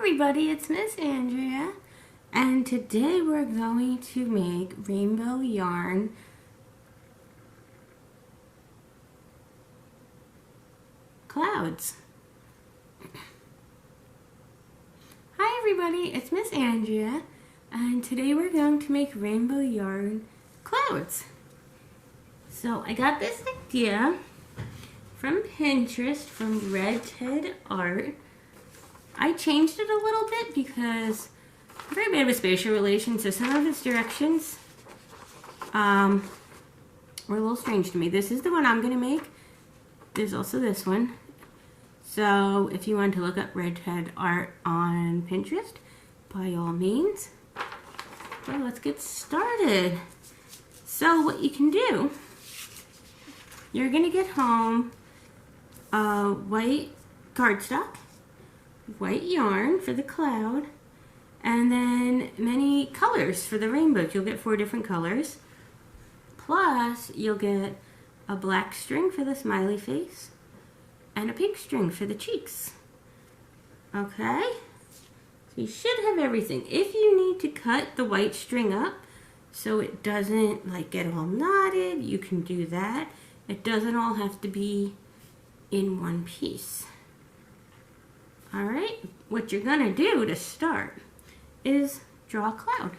everybody, it's Miss Andrea, and today we're going to make rainbow yarn clouds. Hi everybody, it's Miss Andrea, and today we're going to make rainbow yarn clouds. So I got this idea from Pinterest, from Red Art. I changed it a little bit because I'm very bad with spatial relations, so some of its directions were a little strange to me. This is the one I'm going to make. There's also this one. So if you want to look up Red Art on Pinterest, by all means. Well, let's get started. So what you can do, you're going to get home white cardstock, white yarn for the cloud, and then many colors for the rainbows. You'll get 4 different colors. Plus, you'll get a black string for the smiley face and a pink string for the cheeks. Okay? So you should have everything. If you need to cut the white string up so it doesn't get all knotted, you can do that. It doesn't all have to be in one piece. Alright, what you're gonna do to start is draw a cloud.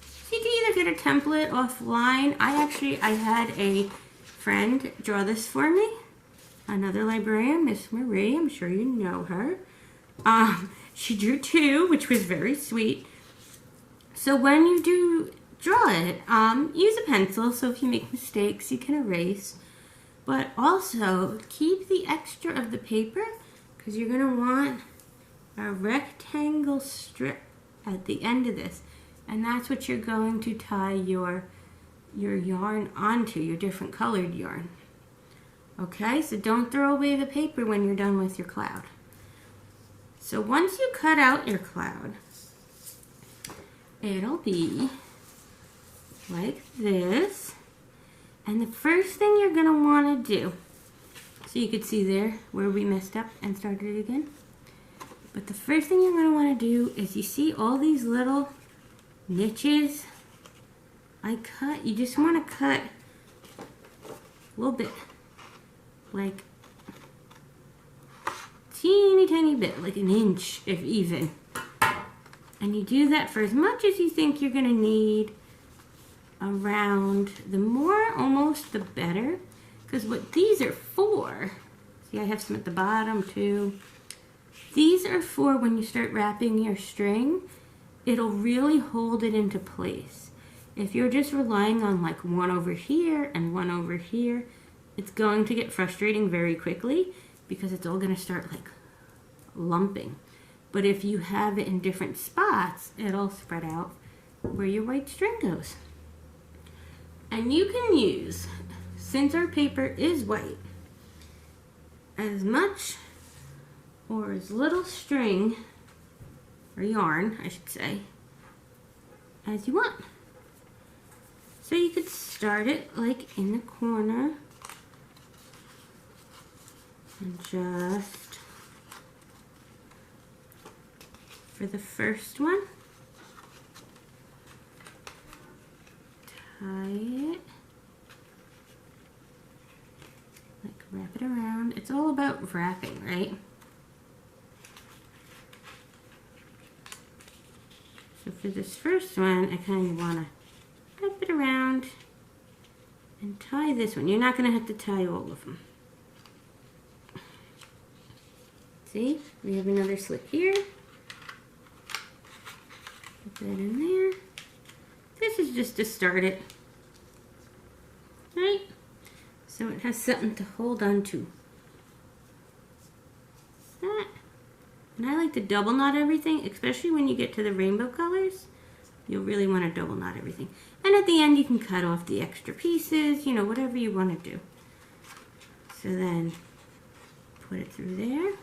So you can either get a template offline. I had a friend draw this for me. Another librarian, Miss Marie, I'm sure you know her. She drew 2, which was very sweet. So when you do draw it, use a pencil, so if you make mistakes, you can erase. But also, keep the extra of the paper, because you're gonna want a rectangle strip at the end of this, and that's what you're going to tie your yarn onto, your different colored yarn. Okay, so don't throw away the paper when you're done with your cloud. So once you cut out your cloud, it'll be like this, and the first thing you're going to want to do, so you could see there where we messed up and started it again. But the first thing you're going to want to do is, you see all these little niches I cut? You just want to cut a little bit, like teeny tiny bit, like an inch if even. And you do that for as much as you think you're going to need around. The more almost the better, because what these are for, see I have some at the bottom too. These are for when you start wrapping your string, it'll really hold it into place. If you're just relying on like one over here and one over here, it's going to get frustrating very quickly because it's all going to start like lumping. But if you have it in different spots, it'll spread out where your white string goes. And you can use, since our paper is white, as much or as little string, or yarn, I should say, as you want. So you could start it like in the corner and just, for the first one, tie it, like wrap it around. It's all about wrapping, right? So for this first one, I kind of want to wrap it around and tie this one. You're not going to have to tie all of them. See, we have another slip here. Put that in there. This is just to start it, right? So it has something to hold on to. That. And I like to double knot everything, especially when you get to the rainbow colors. You'll really want to double knot everything. And at the end you can cut off the extra pieces, you know, whatever you want to do. So then put it through there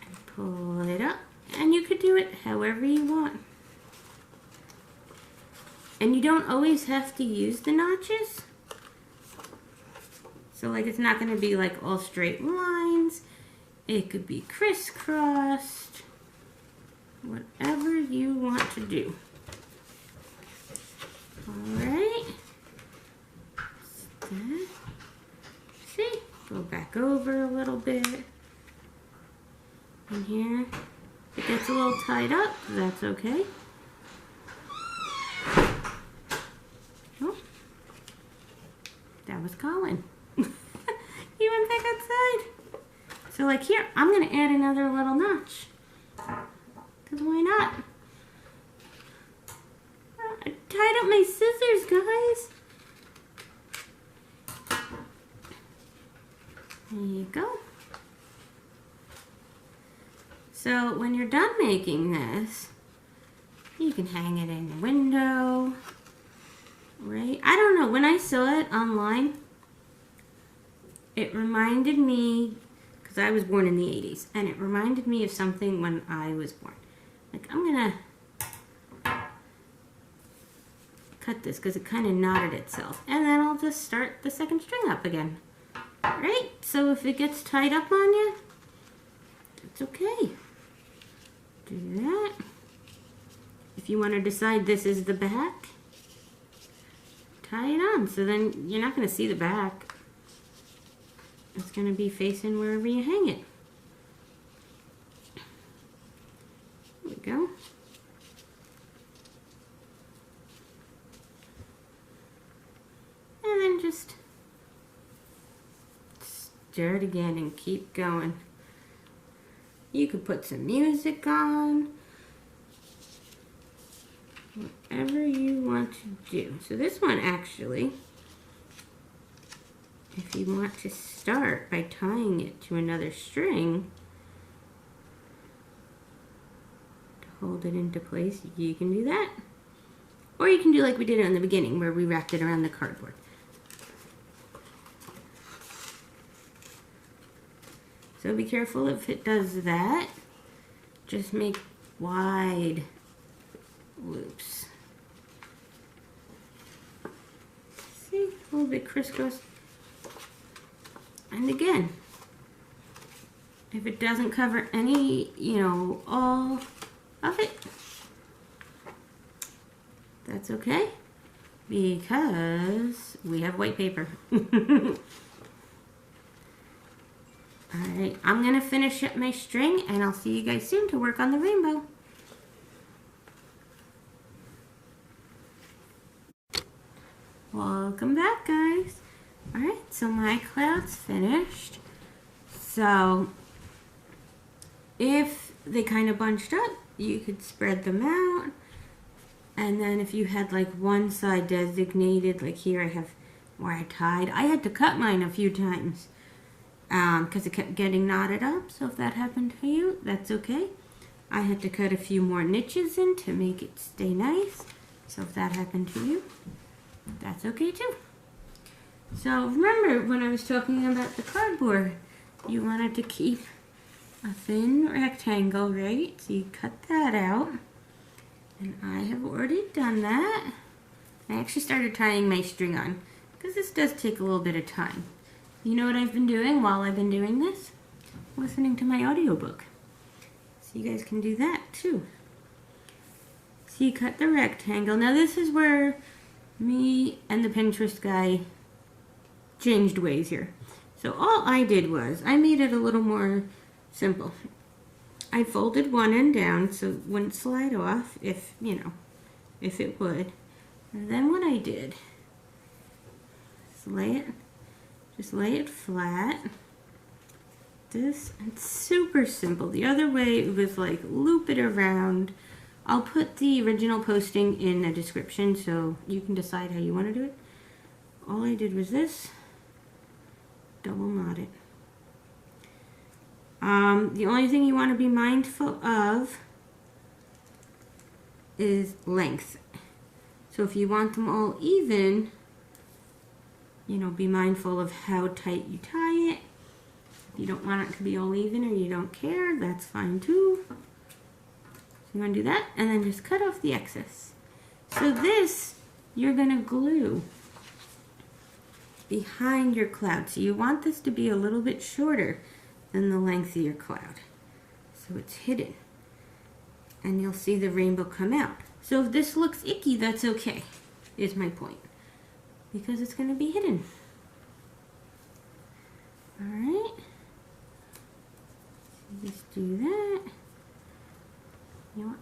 and pull it up. And you could do it however you want. And you don't always have to use the notches. So like it's not going to be like all straight lines. It could be crisscrossed. whatever you want to do. Alright. See? Go back over a little bit. And here, if it gets a little tied up, that's okay. Oh, that was Colin. He went back outside. So like here, I'm gonna add another little notch. Cause why not? I tied up my scissors, guys. There you go. So when you're done making this, you can hang it in the window, right? I don't know, when I saw it online, it reminded me, because I was born in the 80s, and it reminded me of something when I was born. Like, I'm gonna cut this because it kind of knotted itself, and then I'll just start the second string up again. Right? So if it gets tied up on you, it's okay. Do that. If you want to decide this is the back, tie it on. So then you're not going to see the back. It's going to be facing wherever you hang it. There we go. And then just stir it again and keep going. You could put some music on, whatever you want to do. So this one actually, if you want to start by tying it to another string to hold it into place, you can do that. Or you can do like we did in the beginning where we wrapped it around the cardboard. So be careful if it does that. Just make wide loops. See, a little bit crisscross. And again, if it doesn't cover any, all of it, that's okay, because we have white paper. Alright, I'm going to finish up my string and I'll see you guys soon to work on the rainbow. Welcome back, guys. Alright, so my cloud's finished. So, if they kind of bunched up, you could spread them out. And then if you had like one side designated, like here I have where I tied. I had to cut mine a few times. Because it kept getting knotted up, so if that happened to you, that's okay. I had to cut a few more niches in to make it stay nice, so if that happened to you, that's okay too. So remember when I was talking about the cardboard, you wanted to keep a thin rectangle, right? So you cut that out, and I have already done that. I actually started tying my string on, because this does take a little bit of time. You know what I've been doing while I've been doing this? Listening to my audiobook. So you guys can do that too. So you cut the rectangle. Now this is where me and the Pinterest guy changed ways here. So all I did was, I made it a little more simple. I folded one end down so it wouldn't slide off if it would. And then what I did is just lay it flat. It's super simple. The other way it was like loop it around. I'll put the original posting in the description so you can decide how you want to do it. All I did was this, double knot it. The only thing you want to be mindful of is length. So if you want them all even, be mindful of how tight you tie it. If you don't want it to be all even or you don't care, that's fine too. So you want to do that and then just cut off the excess. So this, you're going to glue behind your cloud. So you want this to be a little bit shorter than the length of your cloud. So it's hidden. and you'll see the rainbow come out. So if this looks icky, that's okay, is my point, because it's going to be hidden. All right, so just do that. You know what?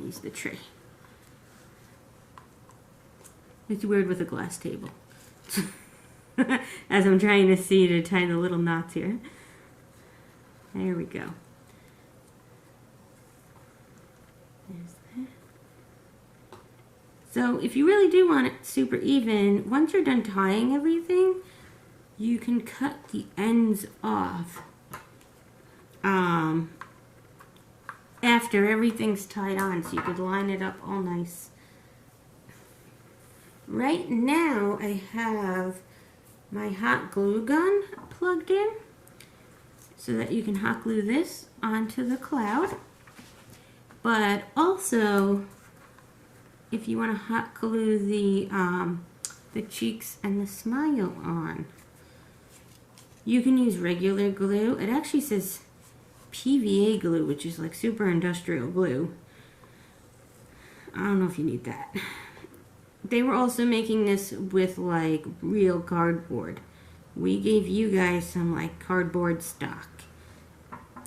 Use the tray. It's weird with a glass table. As I'm trying to see to tie the little knots here. There we go. There's that. So if you really do want it super even, once you're done tying everything, you can cut the ends off after everything's tied on, so you could line it up all nice. Right now I have my hot glue gun plugged in so that you can hot glue this onto the cloud. But also, if you want to hot glue the cheeks and the smile on, you can use regular glue. It actually says PVA glue, which is like super industrial glue. I don't know if you need that. They were also making this with like real cardboard. We gave you guys some like cardboard stock.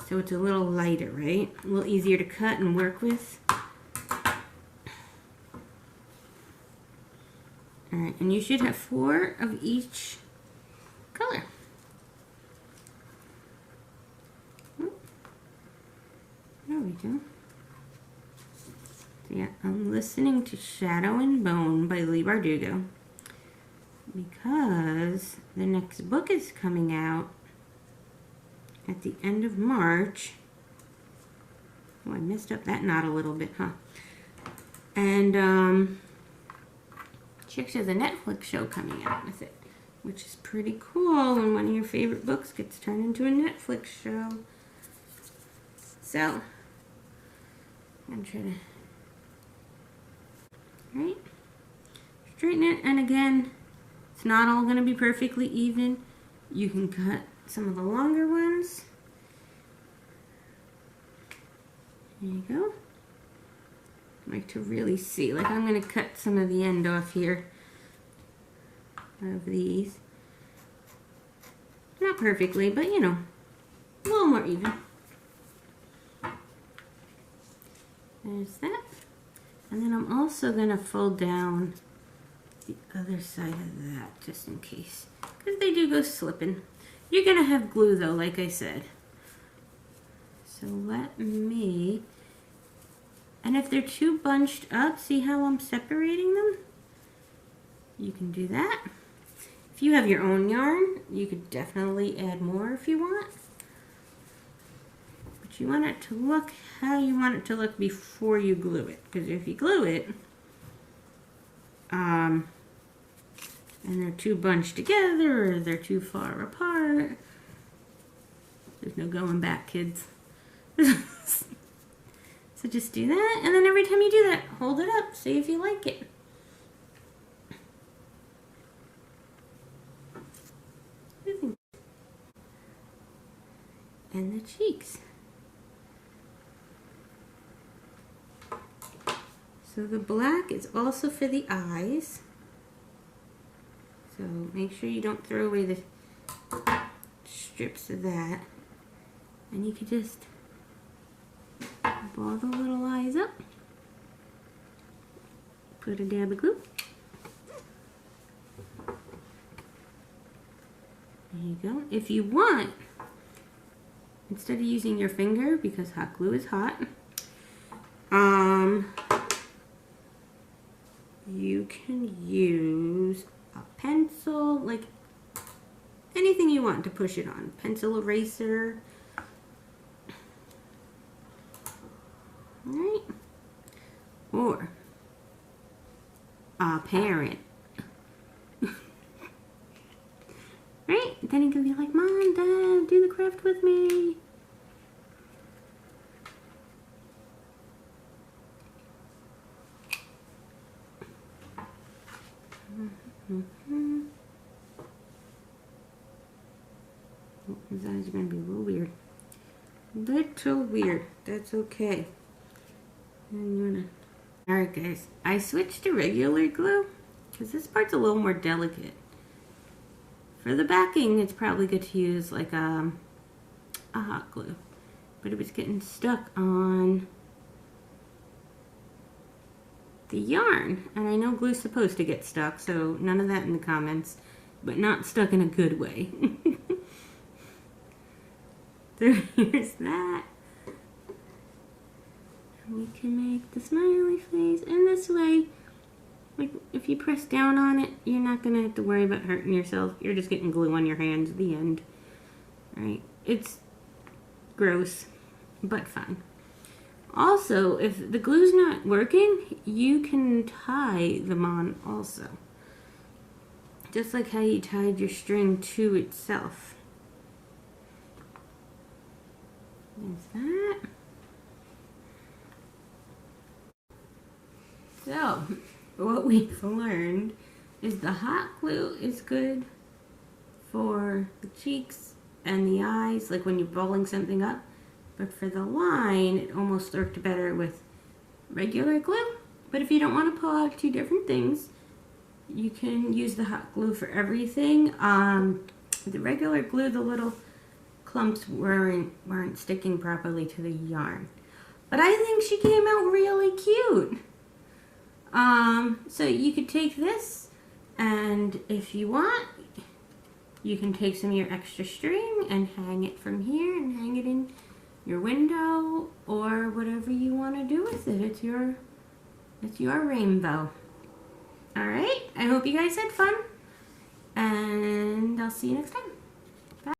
So it's a little lighter, right? A little easier to cut and work with. Alright, and you should have 4 of each color. There we go. So yeah, I'm listening to Shadow and Bone by Lee Bardugo because the next book is coming out at the end of March. Oh, I messed up that knot a little bit, huh? And she actually has a Netflix show coming out with it, which is pretty cool when one of your favorite books gets turned into a Netflix show. So, I'm going to try to straighten it, and again, it's not all going to be perfectly even. You can cut some of the longer ones. There you go. Like to really see, like I'm going to cut some of the end off here of these. Not perfectly, but you know, a little more even. There's that. And then I'm also going to fold down the other side of that, just in case, because they do go slipping. You're going to have glue though, like I said. So let me, and if they're too bunched up, see how I'm separating them? You can do that. If you have your own yarn, you could definitely add more if you want. But you want it to look how you want it to look before you glue it. Because if you glue it, and they're too bunched together or they're too far apart, there's no going back, kids. So just do that, and then every time you do that, hold it up, see if you like it. And the cheeks. So the black is also for the eyes. So make sure you don't throw away the strips of that. And you can just ball the little eyes up. Put a dab of glue. There you go. If you want, instead of using your finger, because hot glue is hot, you can use a pencil, like anything you want to push it on. Pencil eraser. Right? Or a parent. Right? Then you can be like, Mom, Dad, do the craft with me. His eyes are going to be a little weird. Little weird. That's okay. Alright guys, I switched to regular glue because this part's a little more delicate. For the backing, it's probably good to use like a hot glue. But it was getting stuck on the yarn. And I know glue's supposed to get stuck, so none of that in the comments. But not stuck in a good way. So here's that. We can make the smiley face, and this way, like if you press down on it, you're not gonna have to worry about hurting yourself. You're just getting glue on your hands at the end. Right? It's gross, but fun. Also, if the glue's not working, you can tie them on also. Just like how you tied your string to itself. There's that. So, what we've learned is the hot glue is good for the cheeks and the eyes, like when you're rolling something up. But for the line, it almost worked better with regular glue. But if you don't want to pull out two different things, you can use the hot glue for everything. The regular glue, the little clumps weren't sticking properly to the yarn. But I think she came out really cute. So you could take this, and if you want, you can take some of your extra string and hang it from here and hang it in your window or whatever you want to do with it. It's your rainbow. Alright, I hope you guys had fun, and I'll see you next time.